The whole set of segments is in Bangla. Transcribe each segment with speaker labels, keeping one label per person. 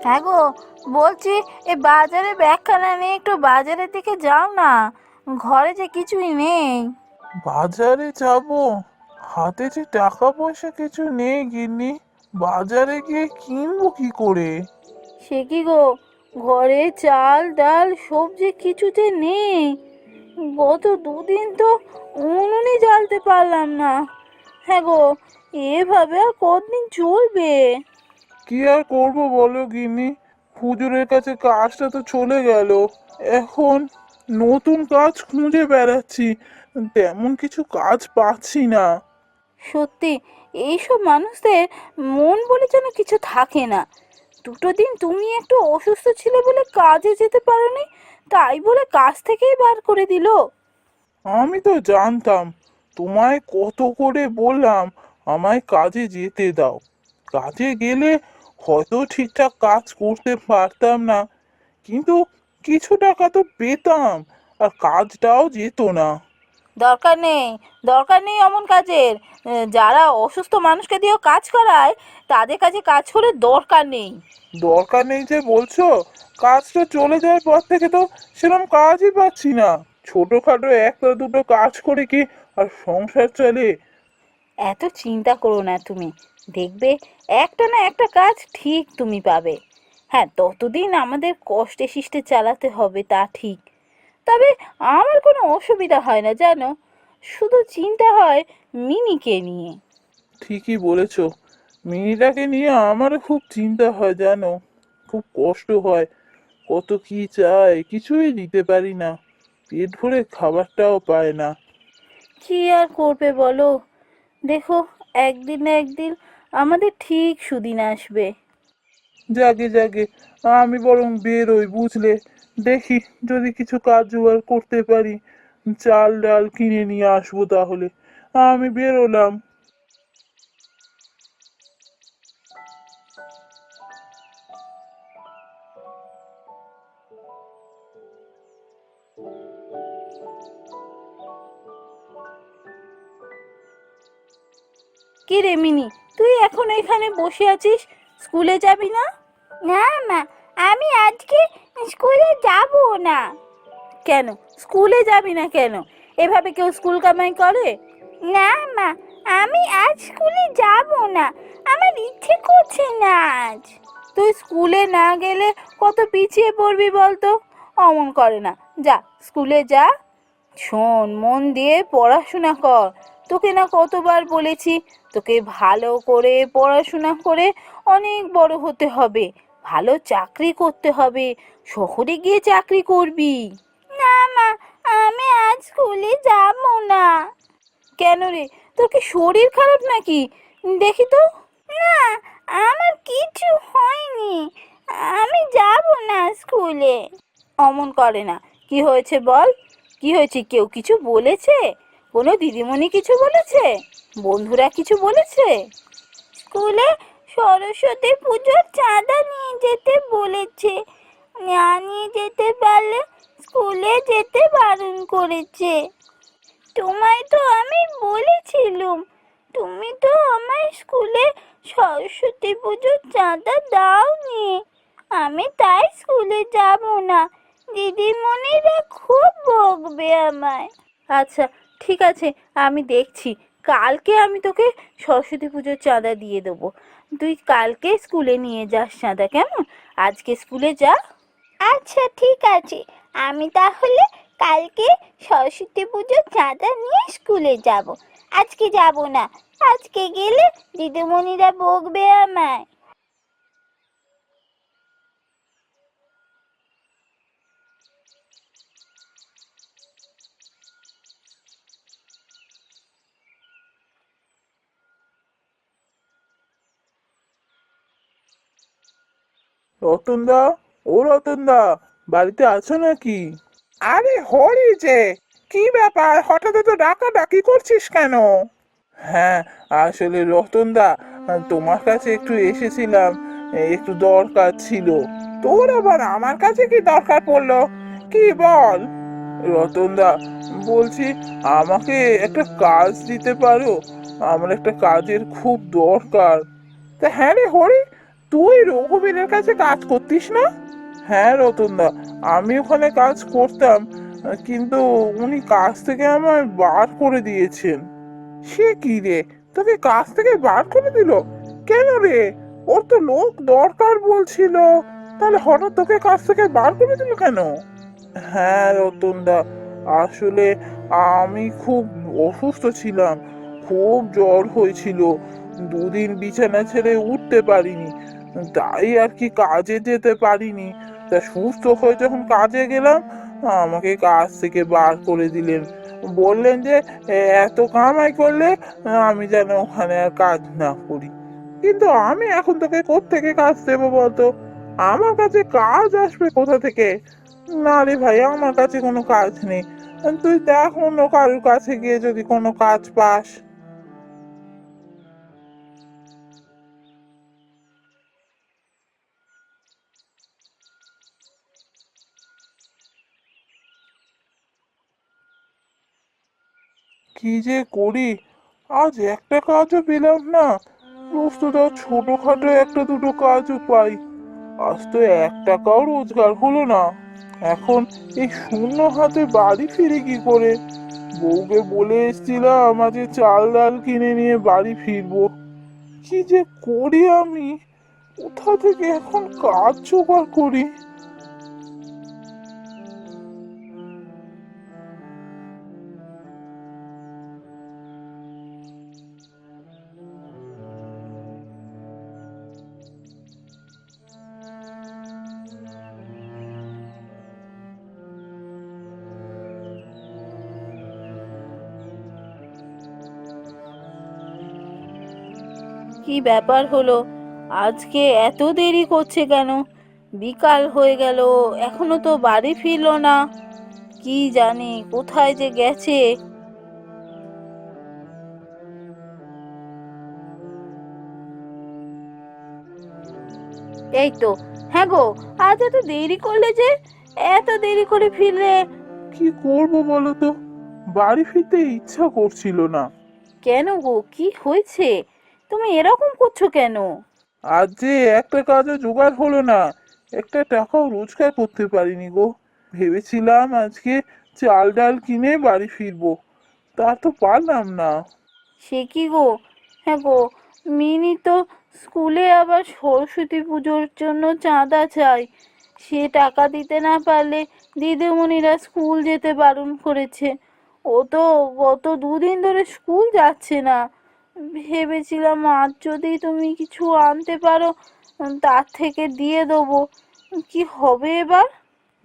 Speaker 1: হ্যাঁ গো, বলছি এই বাজারে ব্যাগখানা নিয়ে একটু বাজারের দিকে যাও না, ঘরে যে কিছুই নেই।
Speaker 2: বাজারে যাব? হাতে যে টাকা পয়সা কিছু নেই গিন্নি। বাজারে গিয়ে কিনবো কি করে?
Speaker 1: সে কি গো, ঘরে চাল ডাল সবজি কিছুতে নেই। গত দুদিন তো উনুনই জ্বালতে পারলাম না। হ্যাঁ গো, এভাবে আর কতদিন চলবে?
Speaker 2: কি আর করব বলো গিন্নি, হুজুরের কাছে কাজটা তো চলে গেল। এখন নতুন কাজ খুঁজে বেড়াচ্ছি, তেমন কিছু কাজ পাচ্ছি না।
Speaker 1: সত্যি, এইসব মানুষদের মন বলে যেন কিছু থাকে না। দুটো দিন তুমি একটু অসুস্থ ছিলে বলে কাজে যেতে পারোনি, তাই বলে কাজ থেকেই বার করে দিল।
Speaker 2: আমি তো জানতাম, তোমায় কত করে বললাম আমায় কাজে যেতে দাও। কাজে গেলে হয়তো ঠিকঠাক কাজ করতে পারতাম না, কিন্তু কিছু টাকা তো পেতাম, আর কাজটাও যেত না।
Speaker 1: দরকার নেই, দরকার নেই অমন কাজের। যারা অসুস্থ মানুষকে দিয়েও কাজ করায়, তাদের কাছে কাজ করে দরকার নেই।
Speaker 2: দরকার নেই যে বলছো? কাজটা চলে যাওয়ার পর থেকে তো সেরকম কাজই পাচ্ছি না। ছোটখাটো একটা দুটো কাজ করে কি আর সংসার চলে?
Speaker 1: এত চিন্তা করো না তুমি, দেখবে একটা না একটা কাজ ঠিক তুমি পাবে। হ্যাঁ, ততদিন আমাদের কষ্টে শিষ্টে চালাতে হবে তা ঠিক, তবে আমার কোনো অসুবিধা হয় না জানো। শুধু চিন্তা হয় মিনিকে নিয়ে।
Speaker 2: ঠিকই বলেছো, মিনিটাকে নিয়ে আমারও খুব চিন্তা হয় জানো। খুব কষ্ট হয়, কত কি চাই কিছুই দিতে পারি না, পেট ভরে খাবারটাও পায় না।
Speaker 1: কি আর করবে বলো, দেখো একদিন না একদিন আমাদের ঠিক সুদিন আসবে।
Speaker 2: জাগে জাগে, আমি বরং বেরোই বুঝলে। দেখি যদি কিছু কাজ জোগাড় করতে পারি, চাল ডাল কিনে নিয়ে আসবো তাহলে। আমি বেরোলাম।
Speaker 1: কি রে মিনি, তুই এখন এখানে বসে আছিস, স্কুলে যাবি না? না মা, আমি আজকে স্কুলে যাব না। কেন স্কুলে যাবি না কেন? এভাবে কেউ স্কুল কামাই করে? না মা, আমি আজ স্কুলে যাব না, আমার ইচ্ছে করছে না আজ। তুই স্কুলে না গেলে কত পিছিয়ে পড়বি বলতো। অমন করে না, যা স্কুলে যা। শোন, মন দিয়ে পড়াশোনা কর। তোকে না কতবার বলেছি, তোকে ভালো করে পড়াশোনা করে অনেক বড় হতে হবে, ভালো চাকরি করতে হবে, শহরে গিয়ে চাকরি করবি। না মা, আমি আজ স্কুলে যাব না। কেন রে, তোর কি শরীর খারাপ নাকি? দেখি তো। না, আমার কিছু হয়নি, আমি যাব না স্কুলে। অমন করে না, কি হয়েছে বল? কি হয়েছে, কেউ কিছু বলেছে? কোনো দিদিমণি কিছু বলেছে? বন্ধুরা কিছু বলেছে? স্কুলে সরস্বতী পুজোর চাঁদা নিয়ে যেতে বলেছে, না নিয়ে যেতে পারলে স্কুলে যেতে বারণ করেছে। তোমায় তো আমি বলেছিলুম, তুমি তো আমার স্কুলে সরস্বতী পুজোর চাঁদা দাওনি। আমি তাই স্কুলে যাব না, দিদিমণিরা খুব বকবে আমায়। আচ্ছা, ঠিক আছে, আমি দেখছি। কালকে আমি তোকে সরস্বতী পুজোর চাঁদা দিয়ে দেবো। তুই কালকে স্কুলে নিয়ে যাস চাঁদা, কেমন? আজকে স্কুলে যা। আচ্ছা ঠিক আছে, আমি তাহলে কালকে সরস্বতী পুজোর চাঁদা নিয়ে স্কুলে যাব। আজকে যাব না, আজকে গেলে দিদিমণিরা বকবে আমায়।
Speaker 2: রতনদা, ও রতনদা, বাড়িতে আছো নাকি? আরে হরি যে, কি ব্যাপার হঠাৎ এত ডাকাডাকি করছিস কেন? হ্যাঁ, আসলে রতনদা, তোমার কাছে একটু এসেছিলাম, একটু দরকার ছিল। তোর আবার আমার কাছে কি দরকার পড়লো? কি বল? রতনদা, বলছি আমাকে একটা কাজ দিতে পারো? আমার একটা কাজের খুব দরকার। তা হ্যাঁ রে হরি, তুই রঘুবীরের কাছে কাজ করতিস না? হ্যাঁ রতনদা, আমি ওখানে কাজ করতাম, কিন্তু উনি কাজ থেকে আমায় বার করে দিয়েছেন। সে কি রে, তোকে কাজ থেকে বার করে দিল? কেন রে? ওর তো লোক দরকার বলছিল, তাহলে হঠাৎ তোকে কাজ থেকে বার করে দিল কেন? হ্যাঁ রতনদা, আসলে আমি খুব অসুস্থ ছিলাম, খুব জ্বর হয়েছিল, দুদিন বিছানা ছেড়ে উঠতে পারিনি, তাই আর কি কাজে যেতে পারিনি। তা সুস্থ হয়ে যখন কাজে গেলাম, আমাকে কাজ থেকে বার করে দিলেন। বললেন যে এত কামাই করলে আমি যেন ওখানে আর কাজ না করি। কিন্তু আমি এখন তোকে কোত্থেকে কাজ দেবো বলতো? আমার কাছে কাজ আসবে কোথা থেকে? না রে ভাই, আমার কাছে কোনো কাজ নেই। তুই দেখ অন্য কারোর কাছে গিয়ে যদি কোনো কাজ পাস। কি যে করি, আজ একটা কাজও পেলাম না। রোজ তো তাও ছোটখাটো একটা দুটো কাজও পাই, আজ তো 1 টাকাও রোজগার হলো না। এখন এই শূন্য হাতে বাড়ি ফিরে কি করে? বউকে বলে এসেছিলাম আজ চাল ডাল কিনে নিয়ে বাড়ি ফিরবো। কি যে করি আমি, কোথা থেকে এখন কাজ জোগাড় করি?
Speaker 1: কি ব্যাপার হলো, আজকে এত দেরি করছে কেন? বিকাল হয়ে গেল, এখনো তো বাড়ি ফিরলো না। কি জানি কোথায় যে গেছে। এই তো, হ্যাঁ গো, আজ এত দেরি করলে যে, এত দেরি করে ফিরলে?
Speaker 2: কি করবো বলো তো, বাড়ি ফিরতে ইচ্ছা করছিল না।
Speaker 1: কেন গো, কি হয়েছে? তুমি এরকম করছো কেন?
Speaker 2: আজ যে একটা কাজও জোগাড় হলো না, একটা টাকাও রোজগার করতে পারিনি গো। ভেবেছিলাম আজকে চাল ডাল কিনে বাড়ি ফিরবো, তা তো পারলাম না।
Speaker 1: সে কি গো, হ্যাঁ গো, মিনি তো স্কুলে আবার সরস্বতী পুজোর জন্য চাঁদা চাই। সে টাকা দিতে না পারলে দিদিমণিরা স্কুল যেতে বারণ করেছে। ও তো গত 2 দিন ধরে স্কুল যাচ্ছে না। ভেবেছিলাম আজ যদি তুমি কিছু আনতে পারো, তার থেকে দিয়ে দেবো। কি হবে এবার?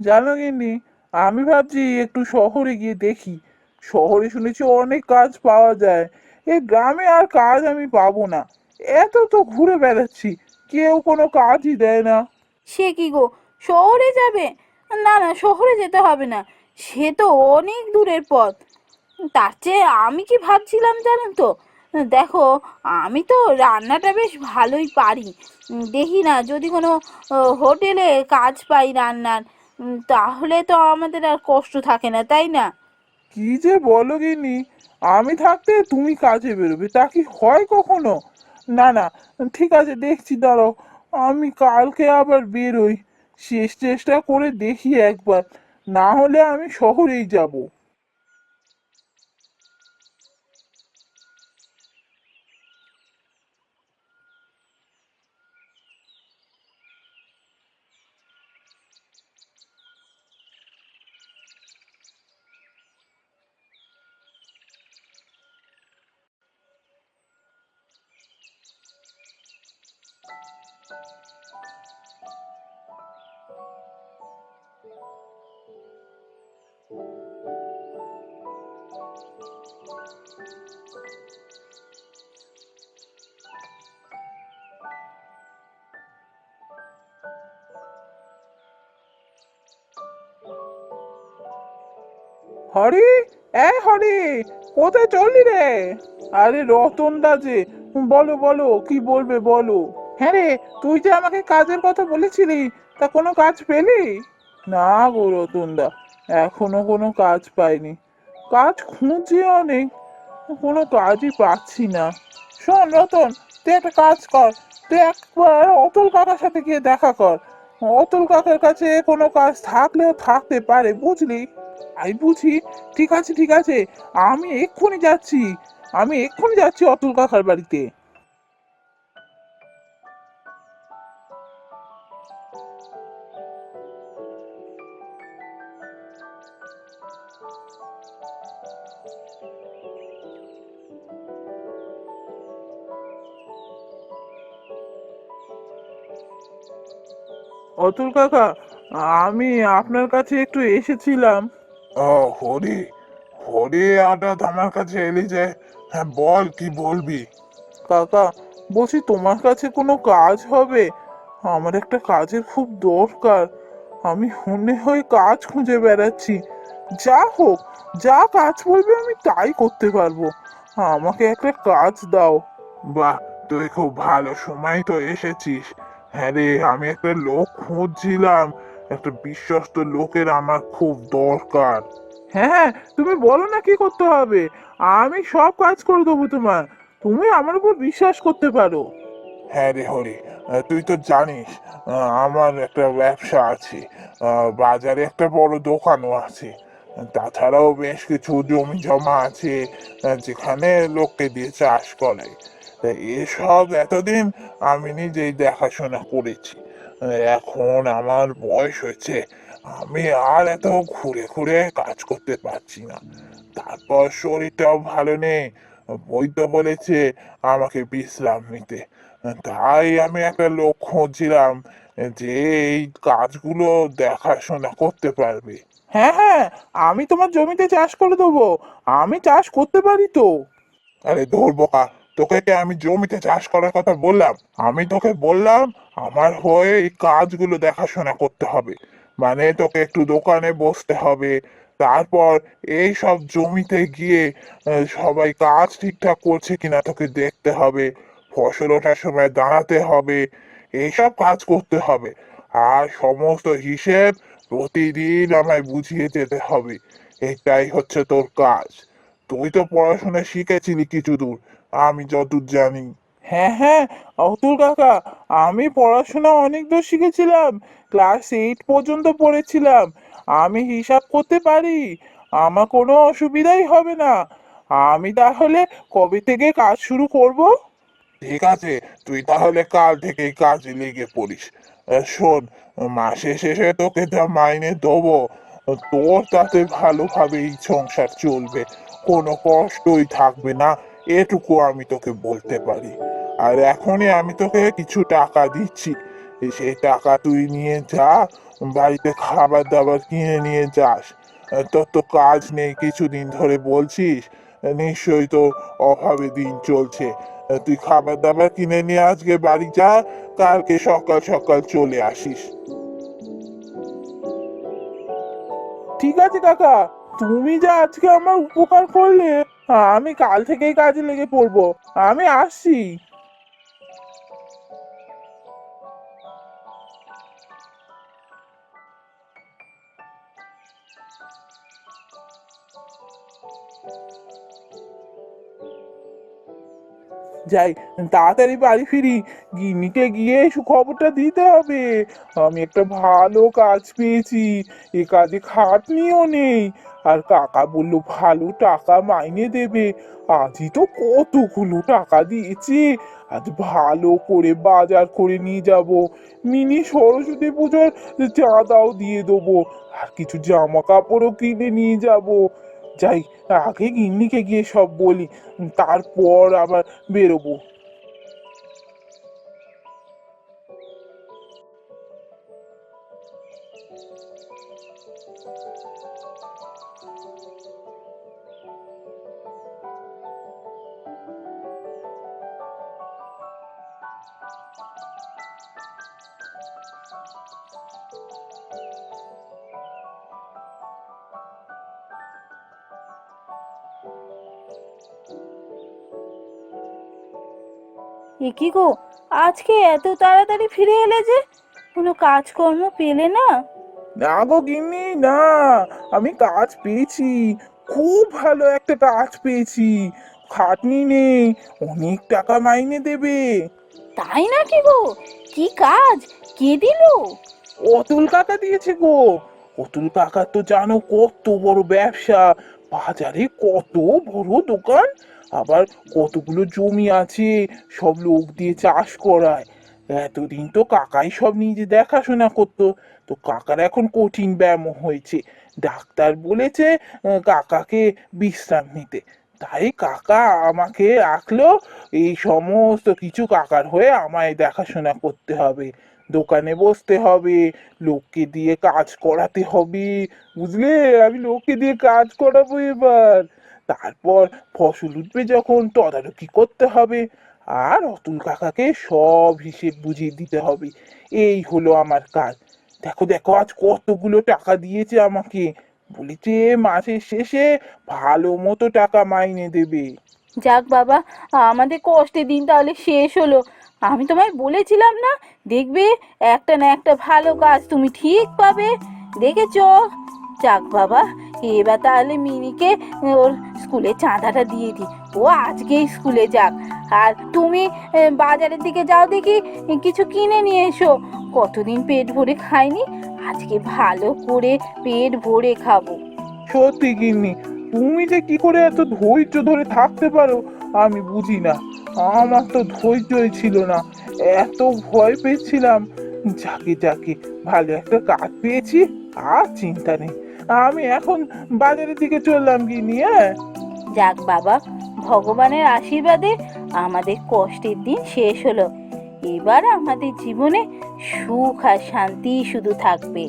Speaker 2: জানো গিন্নি, আমি ভাবছি একটু শহরে গিয়ে দেখি। শহরে শুনেছি অনেক কাজ পাওয়া যায়, এই গ্রামে আর কাজ আমি পাবো না। এত তো ঘুরে বেড়াচ্ছি, কেউ কোনো কাজই দেয় না।
Speaker 1: সে কি গো, শহরে যাবে? না না, শহরে যেতে হবে না, সে তো অনেক দূরের পথ। তার চেয়ে আমি কি ভাবছিলাম জানেন তো, দেখো, আমি তো রান্নাটা বেশ ভালোই পারি। দেখি না যদি কোনো হোটেলে কাজ পাই রান্নার, তাহলে তো আমাদের আর কষ্ট থাকে না, তাই না?
Speaker 2: কি যে বলো গিন্নি, আমি থাকতে তুমি কাজে বেরোবে, তা কি হয় কখনো? না না, ঠিক আছে দেখছি, দাঁড়াও, আমি কালকে আবার বেরোই, শেষ চেষ্টা করে দেখি একবার, না হলে আমি শহরেই যাব। হরি, হরি, কোথায় চললি রে? আরে রতন দা যে, বলো বলো, কি বলবে বলো। হ্যাঁ রে, তুই যে আমাকে কাজের কথা বলেছিলি, তা কোনো কাজ পেলি? না গো রতন দা, এখনো কোনো কাজ পাইনি। কাজ খুঁজছি অনেক, কোনো কাজই পাচ্ছি না। শোন রতন, তুই একটা কাজ কর, তুই একবার অতুল কাকার সাথে গিয়ে দেখা কর। অতুল কাকার কাছে কোনো কাজ থাকলেও থাকতে পারে, বুঝলি? আমি বুঝি। ঠিক আছে ঠিক আছে, আমি এক্ষুনি যাচ্ছি, আমি এক্ষুনি যাচ্ছি অতুল কাকার বাড়িতে। অতুল কাকা, আমি আপনার কাছে একটু এসেছিলাম। ও, হরি, হরি হঠাৎ আমার কাছে এলি যে? হ্যাঁ বল, কি বলবি? কাকা, বলছি তোমার কাছে কোনো কাজ হবে? আমার একটা কাজের খুব দরকার। আমি হন্যে হয়ে কাজ খুঁজে বেড়াচ্ছি। যা হোক, যা কাজ বলবে আমি তাই করতে পারবো। আমাকে একটা কাজ দাও। বাহ, তুই খুব ভালো সময় তো এসেছিস। হ্যাঁ রে, আমি একটা লোক খুঁজছিলাম, একটা বিশ্বস্ত লোকের আমার খুব দরকার। হ্যাঁ হ্যাঁ, তুমি বলো না কি করতে হবে, আমি সব কাজ করে দেবো তোমার। তুমি আমার উপর বিশ্বাস করতে পারো। হ্যাঁ রে হরি, তুই তো জানিস আমার একটা ব্যবসা আছে, বাজারে একটা বড় দোকানও আছে। তাছাড়াও বেশ কিছু জমি জমা আছে, যেখানে লোককে দিয়ে চাষ করাই। তা এসব এতদিন আমি নিজেই দেখাশোনা করেছি। এখন আমার বয়স হয়েছে, আমি আর এত ঘুরে ঘুরে কাজ করতে পারছি না। তারপর শরীরটাও ভালো নেই, বৈদ্য বলেছে আমাকে বিশ্রাম নিতে। তাই আমি একটা লোক খুঁজছিলাম যে এই কাজগুলো দেখাশোনা করতে পারবে। হ্যাঁ হ্যাঁ, আমি তোমার জমিতে চাষ করে দেবো, আমি চাষ করতে পারি তো। আরে ধুর বোকা, তোকে কি আমি জমিতে চাষ করার কথা বললাম? আমি তোকে বললাম আমার হয়ে এই কাজগুলো দেখাশোনা করতে হবে। মানে তোকে একটু দোকানে বসতে হবে, তারপর এই সব জমিতে গিয়ে সবাই কাজ ঠিকঠাক করছে কিনা তোকে দেখতে হবে, ফসল ওঠার সময় দাঁড়াতে হবে, এইসব কাজ করতে হবে। আর সমস্ত হিসেব প্রতিদিন আমায় বুঝিয়ে যেতে হবে। এটাই হচ্ছে তোর কাজ। তুই তো পড়াশোনা শিখেছিলি কিছু দূর, আমি যতদূর জানি। হ্যাঁ হ্যাঁ, অতুল কাকা, আমি পড়াশোনা অনেক দূর শিখেছিলাম, ক্লাস 8 পর্যন্ত পড়েছিলাম। আমি হিসাব করতে পারি, আমার কোনো অসুবিধাই হবে না। আমি তাহলে কবে থেকে কাজ শুরু করব? ঠিক আছে, তুই তাহলে কাল থেকেই কাজে লেগে পড়িস। শোন, মাসের শেষে তোকে যা মাইনে দেবো, তোর তাতে ভালোভাবেই সংসার চলবে, কোনো কষ্টই থাকবে না, এটুকু আমি তোকে বলতে পারি। আর এখনই আমি তোকে কিছু টাকা দিচ্ছি, সেই টাকা তুই নিয়ে যা, বাড়িতে খাবার দাবার কিনে নিয়ে যাস। তোর তো কাজ নেই কিছুদিন ধরে বলছিস, নিশ্চয়ই তো অভাবে দিন চলছে। তুই খাবার দাবার কিনে নিয়ে আজকে বাড়ি যা, কালকে সকাল সকাল চলে আসিস। ঠিক আছে কাকা, তুমি যা আজকে আমার উপকার করলে, আমি কাল থেকেই কাজে লেগে পড়বো। আমি আসছি। যাই, তাড়াতাড়ি বাড়ি ফিরি, গিন্নিকে গিয়ে সুখবরটা দিতে হবে। আমি একটা ভালো কাজ পেয়েছি, এ কাজে খাটনিও নেই, আর কাকা বললো ভালো টাকা মাইনে দেবে। আজই তো কতগুলো টাকা দিয়েছে, আজ ভালো করে বাজার করে নিয়ে যাব, মিনি সরস্বতী পুজোর চাঁদাও দিয়ে দেবো, আর কিছু জামা কাপড়ও কিনে নিয়ে যাব। যাই, আগে গিন্নিকে গিয়ে সব বলি, তারপর আবার বেরোবো।
Speaker 1: এ কি গো, আজকে এত তাড়াতাড়ি ফিরে এলে যে? কোনো কাজকর্ম পেলে না?
Speaker 2: না গো গিন্নি, না, আমি কাজ পেয়েছি, খুব ভালো একটা কাজ পেয়েছি, খাটনি নেই, অনেক টাকা মাইনে দেবে।
Speaker 1: তাই নাকি গো? কি কাজ? কে দিল?
Speaker 2: অতুল কাকা দিয়েছে গো। অতুল কাকা তো জানো কত বড় ব্যবসা, বাজারে কত বড় দোকান, আবার কতগুলো জমি আছে, সব লোক দিয়ে চাষ করায়। এতদিন তো কাকাই সব নিজে দেখাশোনা করতো, তো কাকার এখন কঠিন ব্যায়াম হয়েছে। ডাক্তার বলেছে কাকাকে বিশ্রাম নিতে, তাই কাকা আমাকে রাখলো। এই সমস্ত কিছু কাকার হয়ে আমায় দেখাশোনা করতে হবে, দোকানে বসতে হবে, লোককে দিয়ে কাজ করাতে হবে। বুঝলে, আমি লোককে দিয়ে কাজ করাবো এবার। তারপর ফসল উঠবে যখন তদারকি করতে হবে, আর অতুল কাকাকে সব হিসেব বুঝিয়ে দিতে হবে। এই হলো আমার কাজ। দেখো দেখো, আজ কতগুলো টাকা দিয়েছে আমাকে, বলেছে মাসের শেষে ভালো মতো টাকা মাইনে দেবে।
Speaker 1: যাক বাবা, আমাদের কষ্টের দিন তাহলে শেষ হলো। আমি তোমায় বলেছিলাম না, দেখবে একটা না একটা ভালো কাজ তুমি ঠিক পাবে। দেখেছো? যাক বাবা, এবার তাহলে মিনিকে ওর স্কুলে চাঁদাটা দিয়ে দিই, ও আজকেই স্কুলে যাক। আর তুমি বাজারের দিকে যাও দেখি, কিছু কিনে নিয়ে এসো। কতদিন পেট ভরে খাইনি, আজকে ভালো করে পেট ভরে খাবো।
Speaker 2: সত্যি গিন্নি, তুমি যে কি করে এত ধৈর্য ধরে থাকতে পারো আমি বুঝি না। আমার তো ধৈর্যই ছিল না, এত ভয় পেয়েছিলাম। যাকে যাকে, ভালো একটা কাজ পেয়েছি, আর চিন্তা নেই। আমি এখন বাজারের দিকে চললাম গিন্নি, হ্যাঁ।
Speaker 1: যাক বাবা, ভগবানের আশীর্বাদে আমাদের কষ্টের দিন শেষ হলো। এবার আমাদের জীবনে সুখ আর শান্তি শুধু থাকবে।